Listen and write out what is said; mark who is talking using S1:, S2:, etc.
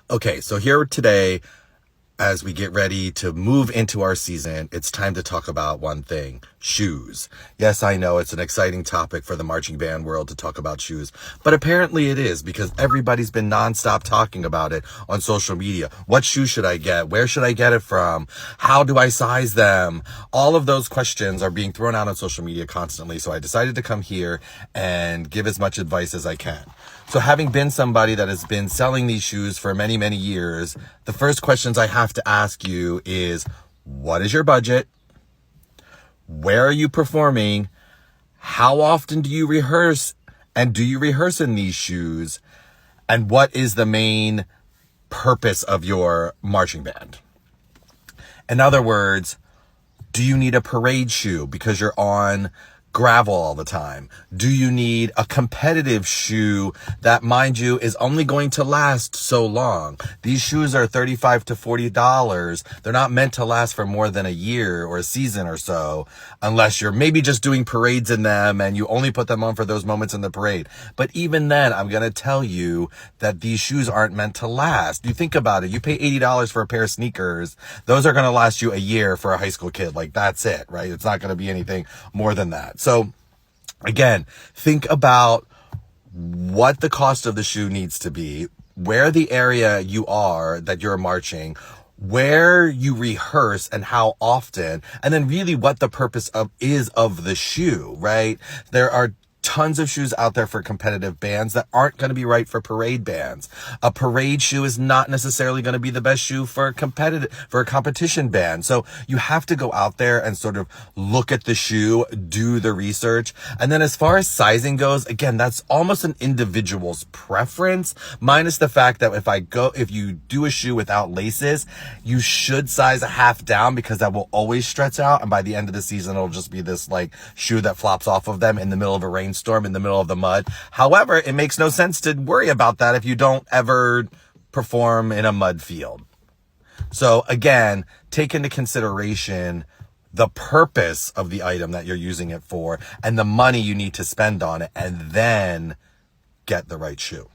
S1: Okay, so here today, as we get ready to move into our season, it's time to talk about one thing: shoes. Yes, I know it's an exciting topic for the marching band world to talk about shoes, but apparently it is because everybody's been nonstop talking about it on social media. What shoe should I get? Where should I get it from? How do I size them? All of those questions are being thrown out on social media constantly, so I decided to come here and give as much advice as I can. So having been somebody that has been selling these shoes for many, many years, the first questions I have to ask you is, what is your budget? Where are you performing? How often do you rehearse? And do you rehearse in these shoes? And what is the main purpose of your marching band? In other words, do you need a parade shoe because you're on gravel all the time? Do you need a competitive shoe that, mind you, is only going to last so long? These shoes are $35 to $40. They're not meant to last for more than a year or a season or so, unless you're maybe just doing parades in them and you only put them on for those moments in the parade. But even then, I'm going to tell you that these shoes aren't meant to last. You think about it. You pay $80 for a pair of sneakers. Those are going to last you a year for a high school kid. Like, that's it, right? It's not going to be anything more than that. So again, think about what the cost of the shoe needs to be, where the area you are that you're marching, where you rehearse and how often, and then really what the purpose of the shoe, right? There are tons of shoes out there for competitive bands that aren't going to be right for parade bands. A parade shoe is not necessarily going to be the best shoe for a competition band. So you have to go out there and sort of look at the shoe, do the research. And then as far as sizing goes, again, that's almost an individual's preference, minus the fact that if you do a shoe without laces, you should size a half down because that will always stretch out. And by the end of the season, it'll just be this like shoe that flops off of them in the middle of a rainstorm, in the middle of the mud. However, it makes no sense to worry about that if you don't ever perform in a mud field. So again, take into consideration the purpose of the item that you're using it for and the money you need to spend on it, and then get the right shoe.